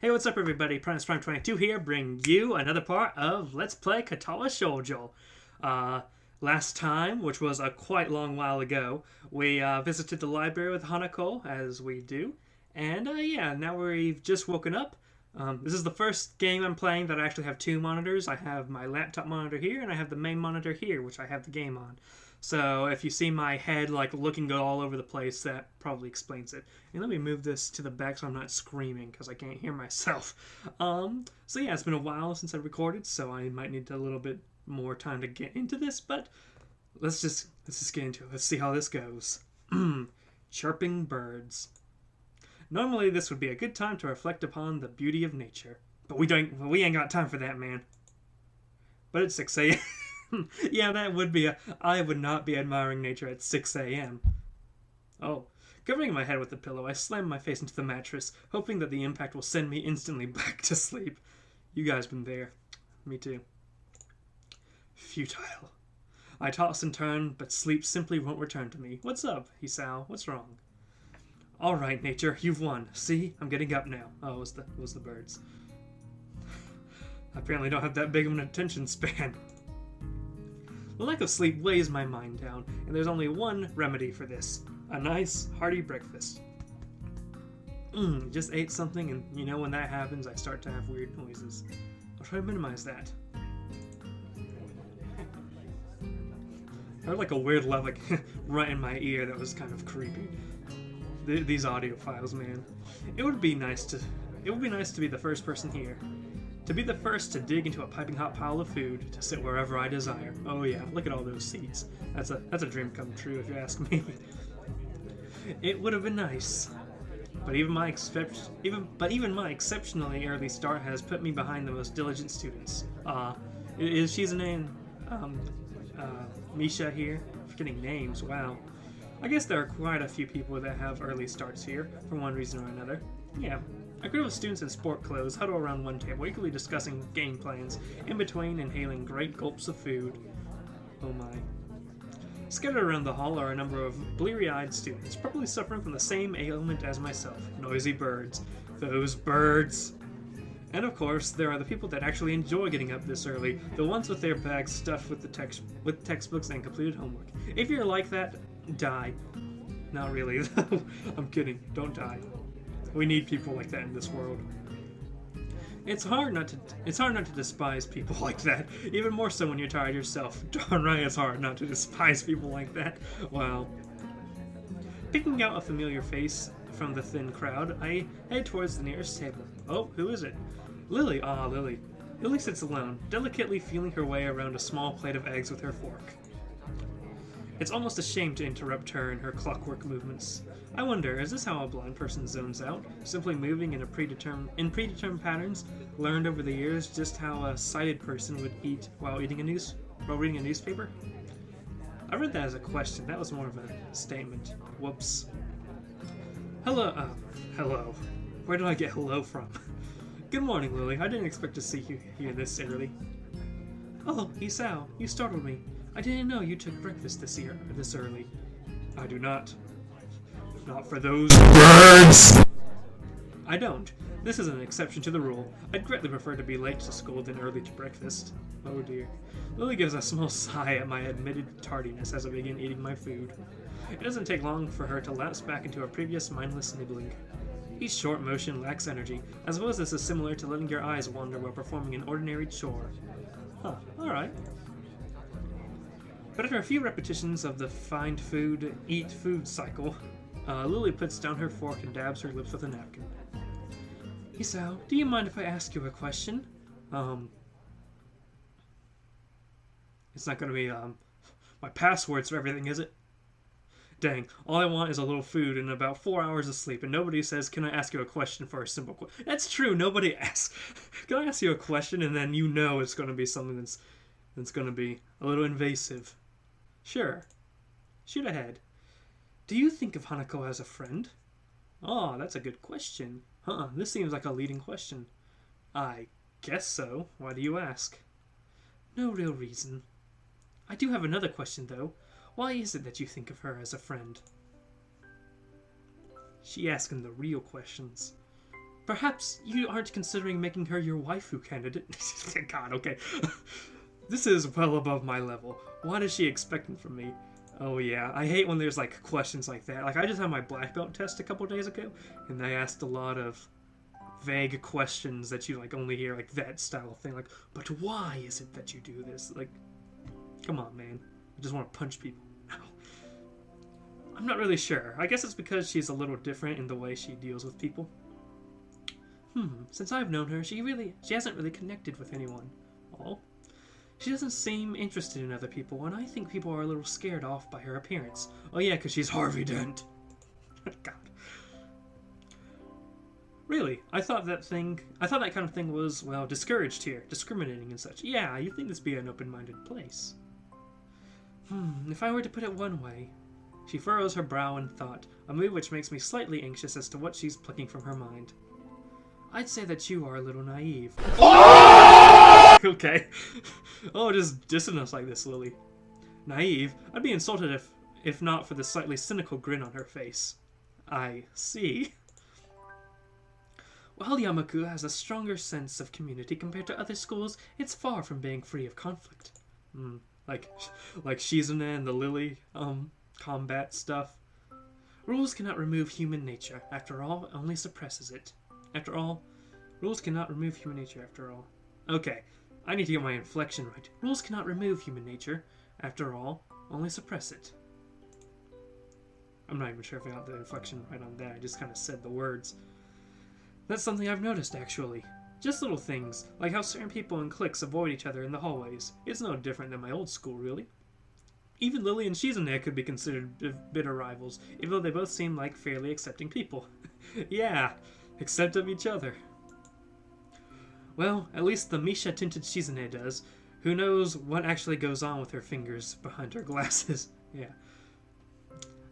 Hey, what's up everybody? Prime22 here, bringing you another part of Let's Play Katawa Shoujo. Last time, which was a quite long while ago, we visited the library with Hanako, as we do. And yeah, now we've just woken up. This is the first game I'm playing that I actually have two monitors. I have my laptop monitor here, and I have the main monitor here, which I have the game on. So if you see my head like looking all over the place, that probably explains it. And let me move this to the back so I'm not screaming because I can't hear myself. So yeah, it's been a while since I recorded, so I might need a little bit more time to get into this, but let's just get into it. Let's see how this goes. Chirping birds. Normally this would be a good time to reflect upon the beauty of nature, but we ain't got time for that, man. But it's 6 a.m. Yeah, that would be I would not be admiring nature at 6 a.m. Oh. Covering my head with the pillow, I slam my face into the mattress, hoping that the impact will send me instantly back to sleep. You guys been there. Me too. Futile. I toss and turn, but sleep simply won't return to me. What's up, Hisao? What's wrong? Alright, nature, you've won. See? I'm getting up now. Oh, it was the birds. I apparently don't have that big of an attention span. The lack of sleep weighs my mind down, and there's only one remedy for this. A nice, hearty breakfast. Just ate something, and you know when that happens, I start to have weird noises. I'll try to minimize that. I heard like a weird laugh like right in my ear that was kind of creepy. These audio files, man. It would be nice to be the first person here. To be the first to dig into a piping hot pile of food, to sit wherever I desire. Oh yeah, look at all those seats. That's a dream come true if you ask me. It would have been nice. But even my exceptionally early start has put me behind the most diligent students. Is she's name Misha here? I'm forgetting names, wow. I guess there are quite a few people that have early starts here, for one reason or another. Yeah. A group of students in sport clothes huddle around one table, eagerly discussing game plans, in between inhaling great gulps of food. Oh my. Scattered around the hall are a number of bleary-eyed students, probably suffering from the same ailment as myself. Noisy birds. Those birds! And of course, there are the people that actually enjoy getting up this early, the ones with their bags stuffed with textbooks and completed homework. If you're like that, die. Not really, though. I'm kidding. Don't die. We need people like that in this world. It's hard not to despise people like that. Even more so when you're tired yourself. Darn right, it's hard not to despise people like that. Wow. Picking out a familiar face from the thin crowd, I head towards the nearest table. Oh, who is it? Lily. Ah, Lily. Lily sits alone, delicately feeling her way around a small plate of eggs with her fork. It's almost a shame to interrupt her in her clockwork movements. I wonder, is this how a blind person zones out? Simply moving in predetermined patterns, learned over the years just how a sighted person would eat while reading a newspaper? I read that as a question. That was more of a statement. Whoops. Hello. Hello. Where did I get hello from? Good morning, Lily. I didn't expect to see you here this early. Oh, Hisao, you startled me. I didn't know you took breakfast this early. I do not. Not for those birds! I don't. This is an exception to the rule. I'd greatly prefer to be late to school than early to breakfast. Oh dear. Lily gives a small sigh at my admitted tardiness as I begin eating my food. It doesn't take long for her to lapse back into her previous mindless nibbling. Each short motion lacks energy. I suppose this is similar to letting your eyes wander while performing an ordinary chore. Huh, alright. But after a few repetitions of the find food, eat food cycle, Lily puts down her fork and dabs her lips with a napkin. Hisao, do you mind if I ask you a question? It's not gonna be, my passwords for everything, is it? Dang, all I want is a little food and about 4 hours of sleep, and nobody says, can I ask you a question for a simple question? That's true, nobody asks. Can I ask you a question? And then you know it's gonna be something that's gonna be a little invasive. Sure. Shoot ahead. Do you think of Hanako as a friend? Oh, that's a good question. This seems like a leading question. I guess so. Why do you ask? No real reason. I do have another question, though. Why is it that you think of her as a friend? She asking the real questions. Perhaps you aren't considering making her your waifu candidate. God, okay. This is well above my level. What is she expecting from me? Oh yeah, I hate when there's like questions like that. Like I just had my black belt test a couple days ago, and they asked a lot of vague questions that you like only hear like that style of thing. Like, but why is it that you do this? Like, come on, man. I just want to punch people. No. I'm not really sure. I guess it's because she's a little different in the way she deals with people. Since I've known her, she hasn't really connected with anyone. Oh. She doesn't seem interested in other people, and I think people are a little scared off by her appearance. Oh yeah, because she's Harvey Dent. God. Really, I thought that kind of thing was, well, discouraged here, discriminating and such. Yeah, you'd think this be an open-minded place. If I were to put it one way... She furrows her brow in thought, a move which makes me slightly anxious as to what she's plucking from her mind. I'd say that you are a little naive. Okay. Oh, just dissing us like this, Lily. Naive? I'd be insulted if not for the slightly cynical grin on her face. I see. While Yamaku has a stronger sense of community compared to other schools, it's far from being free of conflict. Like Shizune and the Lily, combat stuff. Rules cannot remove human nature. After all, it only suppresses it. After all, rules cannot remove human nature after all. Okay, I need to get my inflection right. Rules cannot remove human nature. After all, only suppress it. I'm not even sure if I got the inflection right on that. I just kind of said the words. That's something I've noticed, actually. Just little things, like how certain people in cliques avoid each other in the hallways. It's no different than my old school, really. Even Lily and Shizune could be considered bitter rivals, even though they both seem like fairly accepting people. Yeah, except of each other. Well, at least the Misha-tinted Shizune does. Who knows what actually goes on with her fingers behind her glasses. Yeah.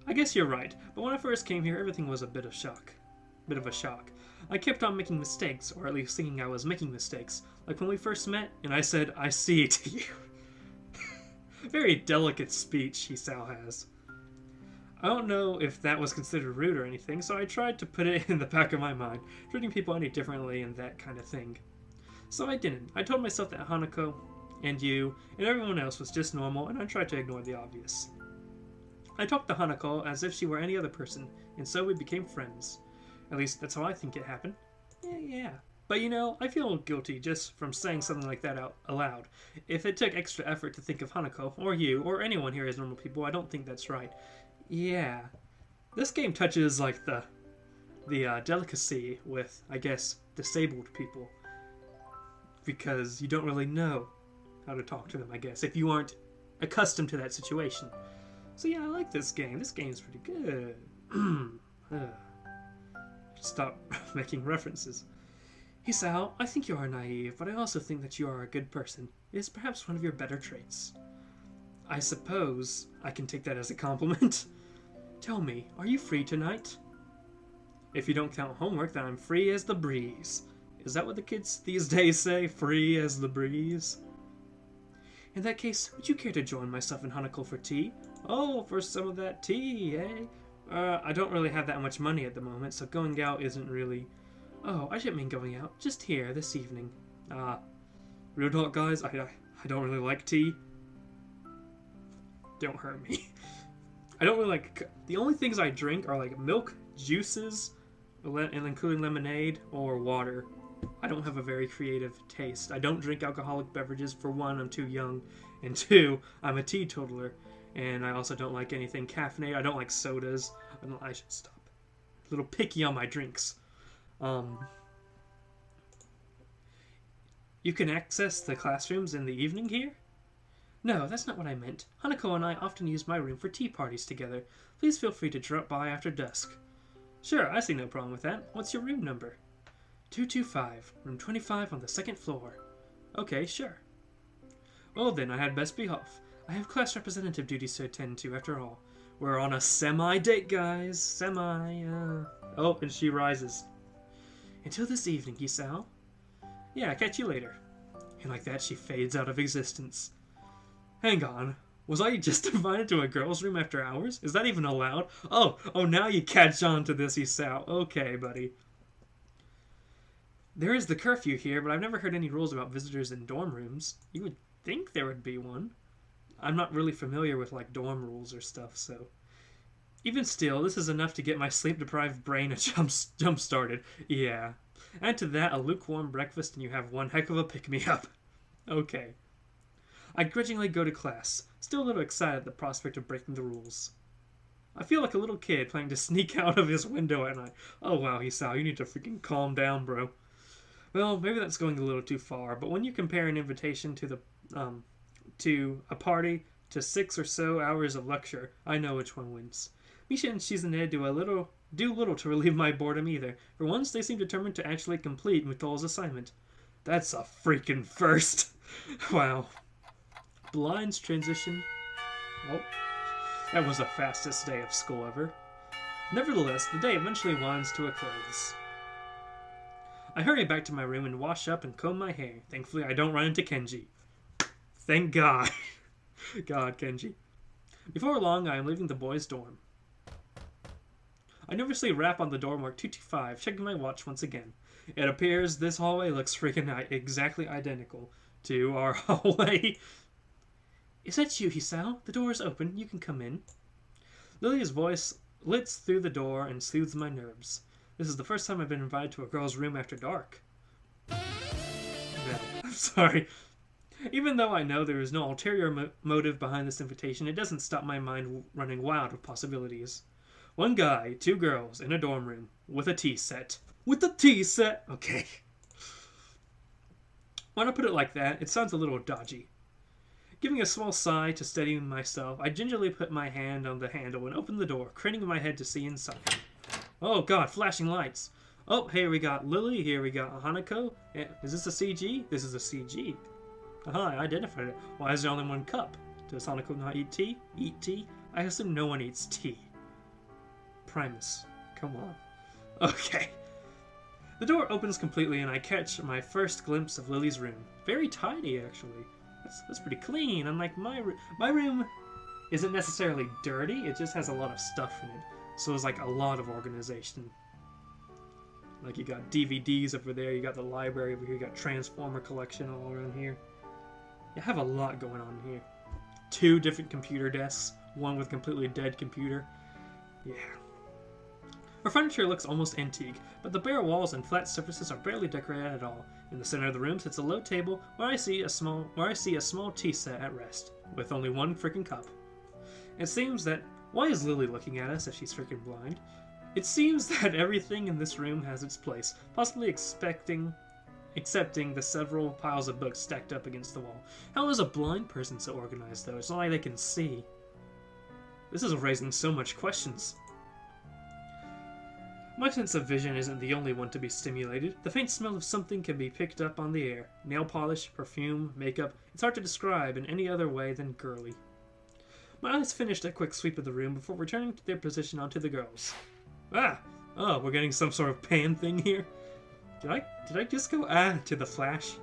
I guess you're right, but when I first came here, everything was a bit of a shock. I kept on making mistakes, or at least thinking I was making mistakes. Like when we first met, and I said, I see to you. Very delicate speech Hisao has. I don't know if that was considered rude or anything, so I tried to put it in the back of my mind, treating people any differently and that kind of thing. So I didn't. I told myself that Hanako, and you, and everyone else was just normal, and I tried to ignore the obvious. I talked to Hanako as if she were any other person, and so we became friends. At least that's how I think it happened. Yeah. But you know, I feel guilty just from saying something like that out aloud. If it took extra effort to think of Hanako, or you, or anyone here as normal people, I don't think that's right. Yeah. This game touches, like, the delicacy with, I guess, disabled people. Because you don't really know how to talk to them, I guess, if you aren't accustomed to that situation. So yeah, I like this game. This game's pretty good. Stop making references. Hisao, I think you are naive, but I also think that you are a good person. It is perhaps one of your better traits. I suppose I can take that as a compliment. Tell me, are you free tonight? If you don't count homework, then I'm free as the breeze. Is that what the kids these days say? Free as the breeze? In that case, would you care to join myself and Hanako for tea? Oh, for some of that tea, eh? I don't really have that much money at the moment, so going out isn't really... Oh, I didn't mean going out. Just here, this evening. Real talk, guys, I don't really like tea. Don't hurt me. I don't really like... The only things I drink are, like, milk, juices, and including lemonade, or water. I don't have a very creative taste. I don't drink alcoholic beverages. For one, I'm too young. And two, I'm a teetotaler. And I also don't like anything caffeinated. I don't like sodas. I should stop. A little picky on my drinks. You can access the classrooms in the evening here? No, that's not what I meant. Hanako and I often use my room for tea parties together. Please feel free to drop by after dusk. Sure, I see no problem with that. What's your room number? 225, room 25 on the second floor. Okay, sure. Well then, I had best be off. I have class representative duties to attend to, after all. We're on a semi-date, guys. Oh, and she rises. Until this evening, Hisao. Yeah, catch you later. And like that, she fades out of existence. Hang on. Was I just invited to a girl's room after hours? Is that even allowed? Oh, now you catch on to this, Hisao. Okay, buddy. There is the curfew here, but I've never heard any rules about visitors in dorm rooms. You would think there would be one. I'm not really familiar with, like, dorm rules or stuff, so... Even still, this is enough to get my sleep-deprived brain jump-started. Yeah. Add to that a lukewarm breakfast and you have one heck of a pick-me-up. Okay. I grudgingly go to class, still a little excited at the prospect of breaking the rules. I feel like a little kid planning to sneak out of his window at night. Oh wow, Hisao, you need to freaking calm down, bro. Well, maybe that's going a little too far, but when you compare an invitation to a party to 6 or so hours of lecture, I know which one wins. Misha and Shizune do little to relieve my boredom either. For once, they seem determined to actually complete Mutol's assignment. That's a freaking first. Wow. Blinds transition. Oh, that was the fastest day of school ever. Nevertheless, the day eventually winds to a close. I hurry back to my room and wash up and comb my hair. Thankfully, I don't run into Kenji. Thank God. God, Kenji. Before long, I am leaving the boys' dorm. I nervously rap on the door marked 225, checking my watch once again. It appears this hallway looks freaking exactly identical to our hallway. Is that you, Hisao? The door is open. You can come in. Lily's voice lits through the door and soothes my nerves. This is the first time I've been invited to a girl's room after dark. No, I'm sorry. Even though I know there is no ulterior motive behind this invitation, it doesn't stop my mind running wild with possibilities. One guy, 2 girls, in a dorm room, with a tea set. With a tea set! Okay. When I put it like that, it sounds a little dodgy. Giving a small sigh to steady myself, I gingerly put my hand on the handle and open the door, craning my head to see inside. Oh god, flashing lights. Oh, here we got Lily, here we got Hanako. Is this a CG? This is a CG. Aha, I identified it. Why is there only one cup? Does Hanako not eat tea? Eat tea? I assume no one eats tea. Primus. Come on. Okay. The door opens completely and I catch my first glimpse of Lily's room. Very tidy, actually. That's pretty clean. Unlike my room. My room isn't necessarily dirty. It just has a lot of stuff in it. So it's like a lot of organization. Like you got DVDs over there. You got the library over here. You got Transformer collection all around here. You have a lot going on here. 2 different computer desks. One with completely dead computer. Yeah. Her furniture looks almost antique, but the bare walls and flat surfaces are barely decorated at all. In the center of the room sits a low table where I see a small tea set at rest, with only one freaking cup. It seems that... Why is Lily looking at us if she's freaking blind? It seems that everything in this room has its place, possibly excepting the several piles of books stacked up against the wall. How is a blind person so organized, though? It's not like they can see. This is raising so much questions. My sense of vision isn't the only one to be stimulated. The faint smell of something can be picked up on the air. Nail polish, perfume, makeup. It's hard to describe in any other way than girly. My eyes finished a quick sweep of the room before returning to their position onto the girls. Ah! Oh, we're getting some sort of pan thing here? Did I just go to the Flash?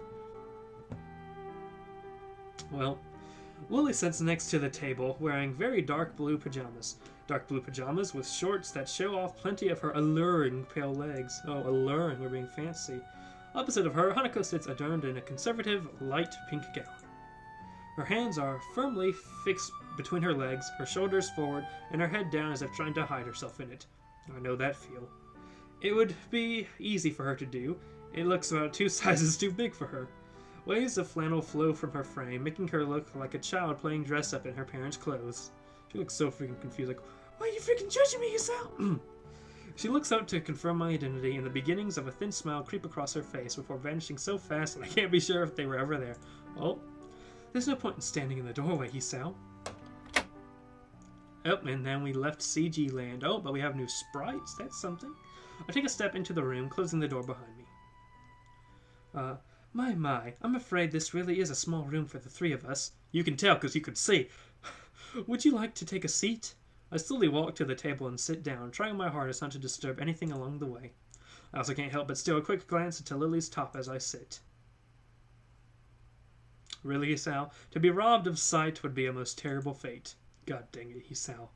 Well, Lily sits next to the table, wearing very dark blue pajamas. Dark blue pajamas with shorts that show off plenty of her alluring pale legs. Oh, alluring, we're being fancy. Opposite of her, Hanako sits adorned in a conservative, light pink gown. Her hands are firmly fixed between her legs, her shoulders forward, and her head down as if trying to hide herself in it. I know that feel. It would be easy for her to do. It looks about 2 sizes too big for her. Waves of flannel flow from her frame, making her look like a child playing dress-up in her parents' clothes. She looks so freaking confused, like, why are you freaking judging me, Hisao? She looks out to confirm my identity, and the beginnings of a thin smile creep across her face before vanishing so fast that I can't be sure if they were ever there. Oh, there's no point in standing in the doorway, Hisao. Oh, and then we left CG land. Oh, but we have new sprites. That's something. I take a step into the room, closing the door behind me. My, I'm afraid this really is a small room for the 3 of us. You can tell, because you could see. Would you like to take a seat? I slowly walk to the table and sit down, trying my hardest not to disturb anything along the way. I also can't help but steal a quick glance into Lily's top as I sit. Really, Hisao? To be robbed of sight would be a most terrible fate. God dang it, Hisao.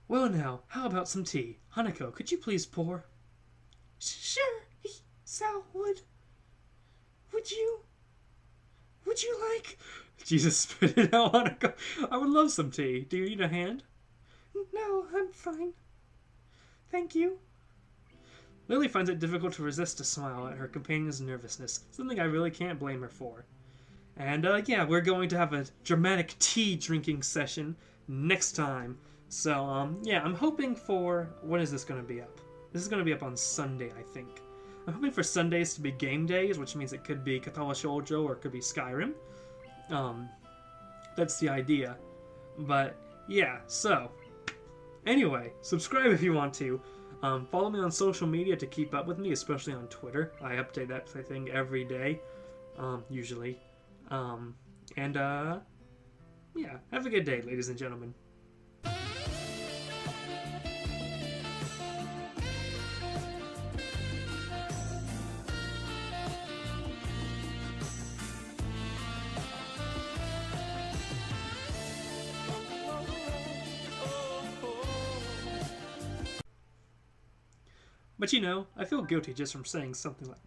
Well now, how about some tea? Hanako, could you please pour? Sure, Sal, would you like... Jesus spit it out on a go. I would love some tea. Do you need a hand? No, I'm fine. Thank you. Lily finds it difficult to resist a smile at her companion's nervousness, something I really can't blame her for. And, yeah, we're going to have a dramatic tea drinking session next time. So, yeah, I'm hoping for... When is this going to be up? This is going to be up on Sunday, I think. I'm hoping for Sundays to be game days, which means it could be Katawa Shoujo or it could be Skyrim. That's the idea. But, yeah, so... Anyway, subscribe if you want to. Follow me on social media to keep up with me, especially on Twitter. I update that thing every day, usually. Yeah, have a good day, ladies and gentlemen. But you know, I feel guilty just from saying something like